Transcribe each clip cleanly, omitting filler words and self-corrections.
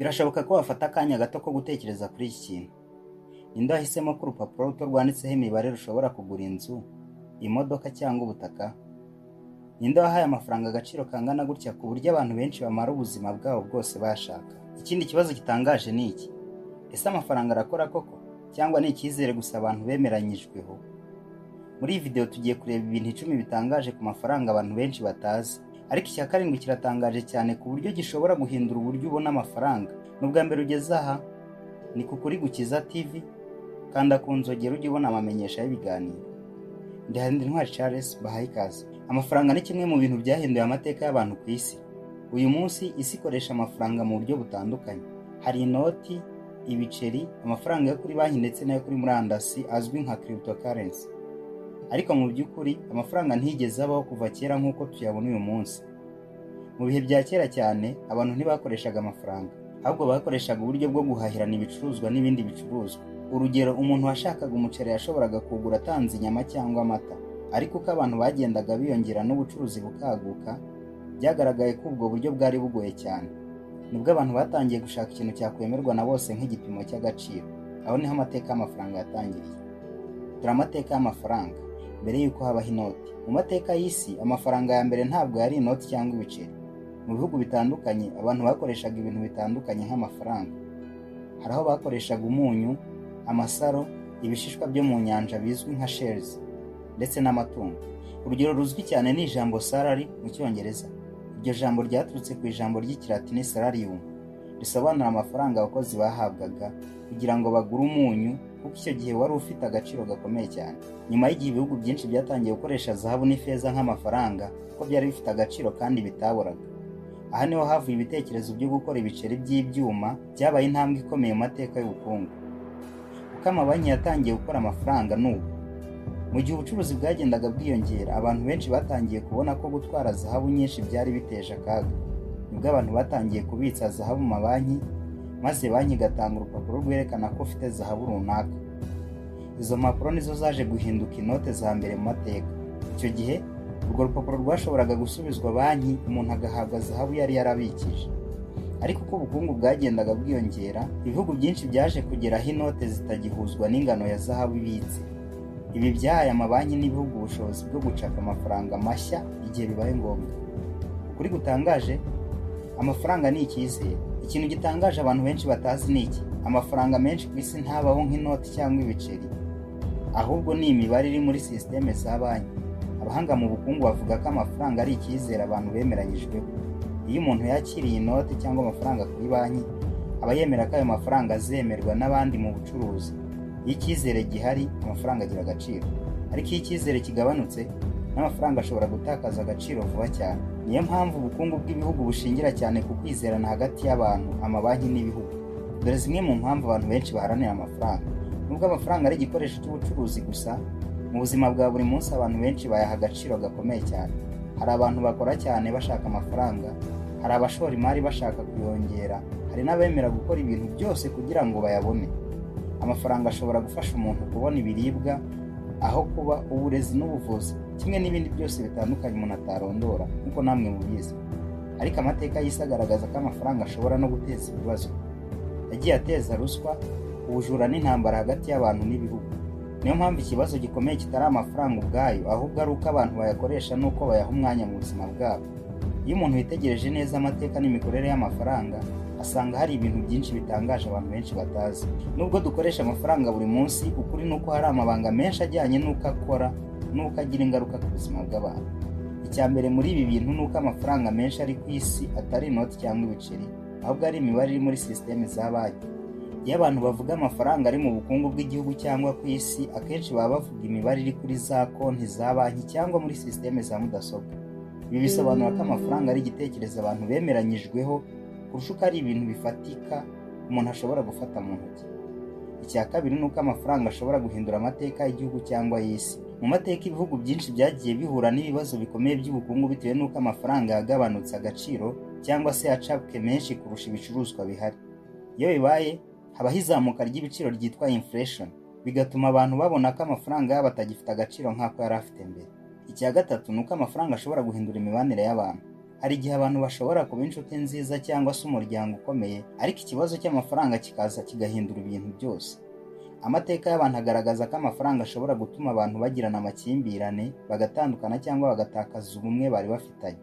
Birashoboka ko wafata akanya gato ko gutekereza kuri iki kintu. Ninde wahisemo ko urupapuro ruto rwanditseho imibare rushobora kugura inzu, imodoka cyangwa ubutaka? Ninde wahaye amafaranga agaciro kangana gutya ku buryo abantu benshi bamara ubuzima bwabo bwose bayashaka? Ikindi kibazo gitangaje ni iki: ese amafaranga arakora koko, cyangwa ni icyizere gusa abantu bemeranyijweho? Muri iyi video tugiye kureba ibintu 10 bitangaje ku mafaranga abantu benshi batazi, ariko icya karindwi kiratangaje cyane ku buryo gishobora guhindura uburyo ubona amafaranga. N'ubwa mbere ugeze aha, ni ku Kuri Gukiza TV, kanda ku nzogera ujye ubona amamenyesha y'ibiganiro. Ndi Handintwari Charles, bahaye ikaze. Amafaranga ni kimwe mu bintu byahinduye amateka y'abantu ku isi. Uyu munsi isi ikoresha amafaranga mu buryo butandukanye. Hari inoti, ibiceri, amafaranga yo kuri banki ndetse n'ayo kuri murandasi azwi nka cryptocurrency. Ariko mu by'ukuri amafaranga ntigeze abaho kuva kera nk'uko tuyabona uyu munsi. Mu bihe bya kera cyane abantu ntibakoreshaga amafaranga, ahubwo bakoreshaga uburyo bwo guhahirana ibicuruzwa n'ibindi bicuruzwa. Urugero, umuntu washakaga umuceri yashoboraga kugura atanze inyama cyangwa amata. Ariko uko abantu bagendaga biyongera n'ubucuruzi bukaguka, byagaragaye ko ubwo buryo bwari bugoye cyane. Nibwo abantu batangiye gushaka ikintu cyakwemerwa na bose nk'igipimo cy'agaciro. Aho niho amateka y'amafaranga yatangiriye. Dore amateka y'amafaranga mbere y'uko habaho inoti. Mu mateka y'isi, amafaranga ya mbere ntabwo yari inoti cyangwa ibiceri. Mu bihugu bitandukanye abantu bakoreshaga ibintu bitandukanye nk'amafaranga. Hari aho bakoreshaga umunyu, amasaro, ibishishwa byo mu nyanja bizwi nka shells, ndetse n'amatungo. Urugero ruzwi cyane ni ijambo salary mu Cyongereza. Iryo jambo ryaturutse ku ijambo ry'Ikilatini salarium, risobanura amafaranga abakozi bahabwaga kugira ngo bagure umunyu, kuko icyo gihe wari ufite agaciro gakomeye cyane. Nyuma y'igihe ibihugu byinshi byatangiye gukoresha zahabu n'ifeza nk'amafaranga, kuko byari bifite agaciro kandi bitaboraga. Aha niho havuye ibitekerezo byo gukora ibiceri by'ibyuma, byabaye intambwe ikomeye mu mateka y'ubukungu. Uko amabanki yatangiye gukora amafaranga n'ubu. Mu gihe ubucuruzi bwagendaga bwiyongera, abantu benshi batangiye kubona ko gutwara zahabu nyinshi byari biteje akaga. Nibwo abantu batangiye kubitsa zahabu mu mabanki, maze banki igatanga urupapuro rwerekana ko ufite zahabu runaka. Izo mpapuro nizo zaje guhinduka inote za mbere mu mateka. Icyo gihe urwo rupapuro rwashoboraga gusubizwa banki, umuntu agahabwa zahabu yari yarabikije. Ariko uko ubukungu bwagendaga bwiyongera, ibihugu byinshi byaje kugeraho inote zitagihuzwa n'ingano ya zahabu ibitse. Ibi byahaye amabanki n'ibihugu ubushobozi bwo gucapa amafaranga mashya igihe bibaye ngombwa. Kuri gutangaje, amafaranga ni icyizere. Ikintu gitangaje abantu benshi batazi ni iki: amafaranga menshi ku isi ntabaho nk'inoti cyangwa ibiceri, ahubwo ni imibare iri muri sisiteme za banki. Abahanga mu bukungu bavuga ko amafaranga ari icyizere abantu bemeranyijweho. Iyo umuntu yakiriye inoti cyangwa amafaranga kuri banki, aba yemera ko ayo mafaranga azemerwa n'abandi mu bucuruzi. Iyo icyizere gihari, amafaranga agira agaciro. Ariko iyo icyizere kigabanutse, n'amafaranga ashobora gutakaza agaciro vuba cyane. Niyo mpamvu ubukungu bw'ibihugu bushingira cyane ku kwizerana hagati y'abantu, amabanki n'ibihugu. Dore zimwe mu mpamvu abantu benshi baharanira amafaranga. Nubwo amafaranga ari igikoresho cy'ubucuruzi gusa, mu buzima bwa buri munsi abantu benshi bayaha agaciro gakomeye cyane. Hari abantu bakora cyane bashaka amafaranga, hari abashora imari bashaka kuyongera, hari n'abemera gukora ibintu byose kugira ngo bayabone. Amafaranga ashobora gufasha umuntu kubona ibiribwa, aho kuba, uburezi n'ubuvuzi, kimwe n'ibindi byose bitandukanye umuntu atarondora, nk'uko namwe mubizi. Ariko amateka y'isi agaragaza ko amafaranga ashobora no guteza ibibazo. Yagiye ateza ruswa, ubujura n'intambara hagati y'abantu n'ibihugu. Niyo mpamvu ikibazo gikomeye kitari amafaranga ubwayo, ahubwo ari uko abantu bayakoresha n'uko bayaha umwanya mu buzima bwabo. Iyo umuntu yitegereje neza amateka n'imikorere y'amafaranga, asanga hari ibintu byinshi bitangaje abantu benshi batazi. Nubwo dukoresha amafaranga buri munsi, ukuri nuko hari amabanga menshi ajyanye n'uko akora n'uko agira ingaruka ku buzima bw'abantu. Icya mbere muri ibi bintu nuko amafaranga menshi ari ku isi atari inoti cyangwa ibiceri, ahubwo ari imibare iri muri sisiteme za banki. Iyo abantu bavuga amafaranga ari mu bukungu bw'igihugu cyangwa ku isi, akenshi baba bavuga imibare iri kuri za konti za banki cyangwa muri sisiteme za mudasobwa. Ibi bisobanura ko amafaranga ari igitekerezo abantu bemeranyijweho, kurusha uko ari ibintu bifatika umuntu ashobora gufata mu ntoki. Icya kabiri nuko amafaranga ashobora guhindura amateka y'igihugu cyangwa y'isi. Mu mateka ibihugu byinshi byagiye bihura n'ibibazo bikomeye by'ubukungu bitewe n'uko amafaranga yagabanutse agaciro cyangwa se yacapwe menshi kurusha ibicuruzwa bihari. Iyo bibaye, habaho izamuka ry'ibiciro ryitwa inflation, bigatuma abantu babona ko amafaranga yabo atagifite agaciro nk'ako yari afite mbere. Icya gatatu nuko amafaranga ashobora guhindura imibanire y'abantu. Hari igihe abantu bashobora kuba inshuti nziza cyangwa se umuryango ukomeye, ariko ikibazo cy'amafaranga kikaza kigahindura ibintu byose. Amateka y'abantu agaragaza ko amafaranga ashobora gutuma abantu bagirana amakimbirane, bagatandukana cyangwa bagatakaza ubumwe bari bafitanye.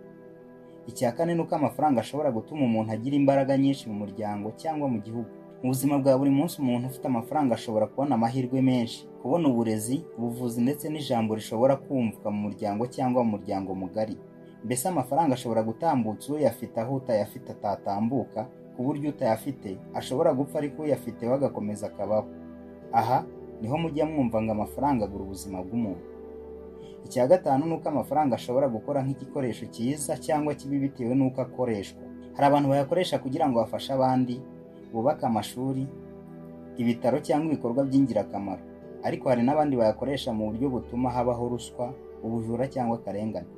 Icya kane ni uko amafaranga ashobora gutuma umuntu agira imbaraga nyinshi mu muryango cyangwa mu gihugu. Mu buzima bwa buri munsi umuntu ufite amafaranga ashobora kubona amahirwe menshi, kubona uburezi, ubuvuzi ndetse n'ijambo rishobora kumvwa mu muryango cyangwa mu muryango mugari. Mbese amafaranga ashobora gutambutsa uyafite aho utayafite atatambuka, ku buryo utayafite ashobora gupfa ariko uyafite we agakomeza akabaho. Aha niho mujya mwumva ngo amafaranga agura ubuzima bw'umuntu. Icya gatanu ni uko amafaranga ashobora gukora nk'igikoresho cyiza cyangwa kibi bitewe n'uko akoreshwa. Hari abantu bayakoresha kugira ngo bafashe abandi, bubake amashuri, ibitaro cyangwa ibikorwa by'ingirakamaro, ariko hari n'abandi bayakoresha mu buryo butuma habaho ruswa, ubujura cyangwa akarengane.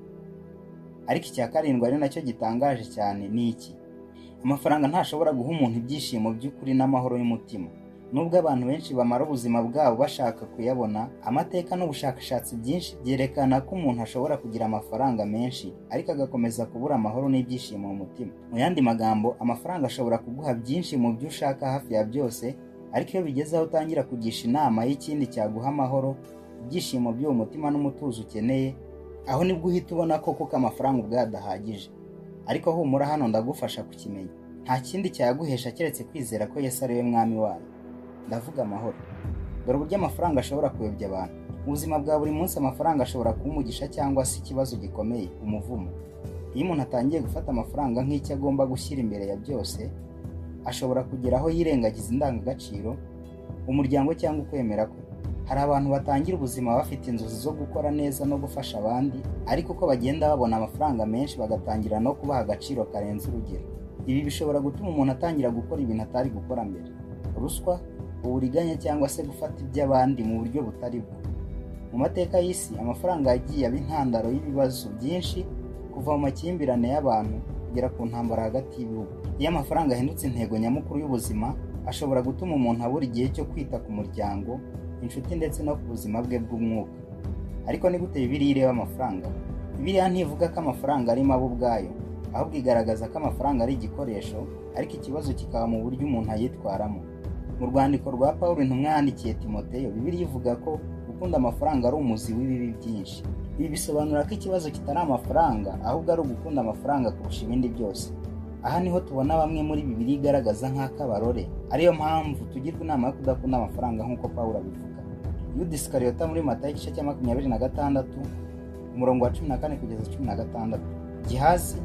Ariko icya karindwi ari nacyo gitangaje cyane ni iki: amafaranga ntashobora guha umuntu ibyishimo by'ukuri n'amahoro y'umutima. Nubwo abantu benshi bamara ubuzima bwabo bashaka kuyabona, amateka n'ubushakashatsi byinshi byerekana ko umuntu ashobora kugira amafaranga menshi ariko agakomeza kubura amahoro n'ibyishimo mu mutima. Mu yandi magambo, amafaranga ashobora kuguha byinshi mu byo ushaka hafi ya byose, ariko iyo bigeze aho utangira kugisha inama y'ikindi cyaguha amahoro, ibyishimo by'uwo mutima n'umutuzo ukeneye, aho nibwo uhita ubona ko kuko amafaranga ubwayo adahagije. Ariko humura, hano ndagufasha kukimenya. Nta kindi cyayaguhesha keretse kwizera ko Yesu ari we mwami wayo. Ndavuga amahoro. Dore uburyo amafaranga ashobora kuyobya abantu. Mu buzima bwa buri munsi amafaranga ashobora kuba umugisha cyangwa se ikibazo gikomeye, umuvumo. Iyo umuntu atangiye gufata amafaranga nk'icyo agomba gushyira imbere ya byose, ashobora kugera aho yirengagiza indangagaciro, umuryango cyangwa ukwemera kwe. Hari abantu batangira ubuzima bafite inzozi zo gukora neza no gufasha abandi, ariko uko bagenda babona amafaranga menshi bagatangira no kubaha agaciro karenze urugero. Ibi bishobora gutuma umuntu atangira gukora ibintu atari gukora mbere: ruswa, uburiganya cyangwa se gufata iby'abandi mu buryo butari bwo. Mu mateka y'isi, amafaranga yagiye aba intandaro y'ibibazo byinshi, kuva mu makimbirane y'abantu kugera ku ntambara hagati y'ibihugu. Iyo amafaranga ahindutse intego nyamukuru y'ubuzima, ashobora gutuma umuntu abura igihe cyo kwita ku muryango, inshuti ndetse no ku buzima bwe bw'umwuka. Ariko ni gute Bibiliya ireba amafaranga? Bibiliya ntivuga ko amafaranga ari mabi ubwayo, ahubwo igaragaza ko amafaranga ari igikoresho, ariko ikibazo kikaba mu buryo umuntu ayitwaramo. Mu rwandiko rwa Pawulo intumwa yandikiye Timoteyo, Bibiliya ivuga ko gukunda amafaranga ari umuzi w'ibibi byinshi. Ibi bisobanura ko ikibazo kitari amafaranga, ahubwo ari ugukunda amafaranga kurusha ibindi byose. Aha niho tubona bamwe muri Bibiliya igaragaza nk'akabarore, ariyo mpamvu tugirwa inama yo kudakunda amafaranga nk'uko Pawulo abivuga. Yuda Isikariyota muri Matayo igice cya 26 umurongo wa 14 kugeza 16. Gihazi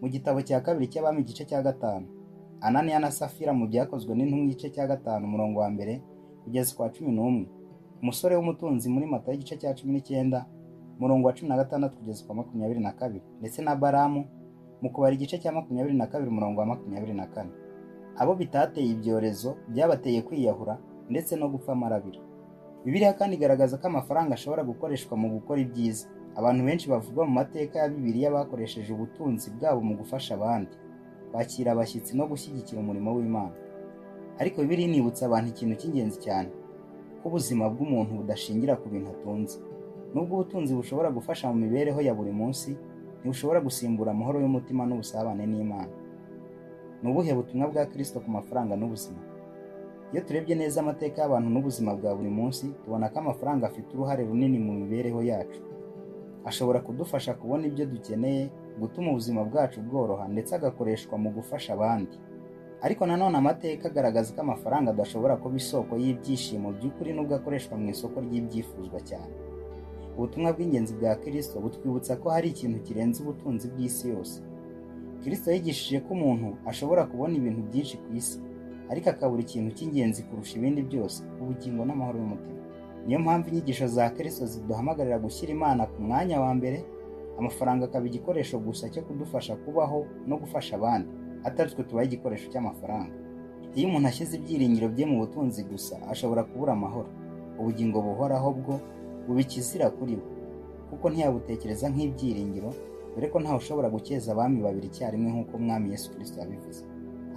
mu gitabo cya kabiri cy'Abami igice cya 5. Ananiya na Safira mu Byakozwe n'Intumwa igice cya 5 umurongo wa 1 kugeza kwa 11. Umusore w'umutunzi muri Matayo igice cya 19 umurongo wa 16 kugeza kwa 22, ndetse na Baramu mu Kubara igice cya 22 umurongo wa 24. Abo bitateye ibyorezo byabateye kwiyahura ndetse no gupfa amarabira. Bibiliya kandi igaragaza ko amafaranga ashobora gukoreshwa mu gukora ibyiza. Abantu benshi bavugwa mu mateka ya Bibiliya bakoresheje ubutunzi bwabo mu gufasha abandi, kwakira abashyitsi no gushyigikira umurimo w'Imana. Ariko Bibiliya inibutsa abantu ikintu cy'ingenzi cyane: ko ubuzima bw'umuntu budashingira ku bintu atunze. Nubwo ubutunzi bushobora gufasha mu mibereho ya buri munsi, ntibushobora gusimbura amahoro y'umutima n'ubusabane n'Imana. Ni ubuhe butumwa bwa Kristo ku mafaranga n'ubuzima? Iyo turebye neza amateka y'abantu n'ubuzima bwa buri munsi, tubona ko amafaranga afite uruhare runini mu mibereho yacu. Ashobora kudufasha kubona ibyo dukeneye, gutuma ubuzima bwacu bworoha, ndetse agakoreshwa mu gufasha abandi. Ariko nanone amateka agaragaza ko amafaranga adashobora kuba isoko y'ibyishimo by'ukuri nubwo akoreshwa mu isoko ry'ibyifuzwa cyane. Ubutumwa bw'ingenzi bwa Kristo butwibutsa ko hari ikintu kirenze ubutunzi bw'isi yose. Kristo yigishije ko umuntu ashobora kubona ibintu byinshi ku isi, ariko akabura ikintu cy'ingenzi kurusha ibindi byose: ubugingo n'amahoro y'umutima. Niyo mpamvu inyigisho za Kristo ziduhamagarira gushyira Imana ku mwanya wa mbere, amafaranga akaba igikoresho gusa cyo kudufasha kubaho no gufasha abandi, atari twe tubaye igikoresho cy'amafaranga. Iyo umuntu ashyize ibyiringiro bye mu butunzi gusa, ashobora kubura amahoro. Ubugingo buhoraho bwo buba ikizira kuri we, kuko ntiyabutekereza nk'ibyiringiro, dore ko ntawe ushobora gukeza abami babiri icyarimwe nk'uko Umwami Yesu Kristo yabivuze.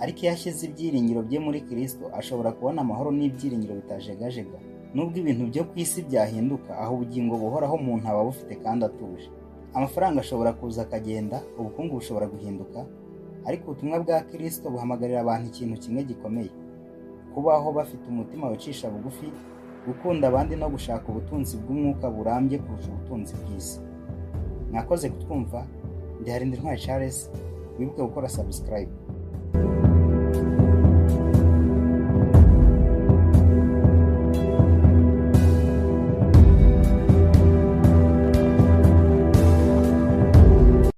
Ariko iyo ashyize ibyiringiro bye muri Kristo, ashobora kubona amahoro n'ibyiringiro bitajegajega. Nubwo ibintu byo ku isi byahinduka, aho ubugingo buhoraho umuntu aba bufite kandi atuje. Amafaranga ashobora kuza akagenda, ubukungu bushobora guhinduka, ariko ubutumwa bwa Kristo buhamagarira abantu ikintu kimwe gikomeye: kubaho bafite umutima wicisha bugufi, gukunda abandi no gushaka ubutunzi bw'umwuka burambye kurusha ubutunzi bw'isi. Mwakoze kutwumva. Ndi Harindintwari Charles. Wibuke gukora subscribe.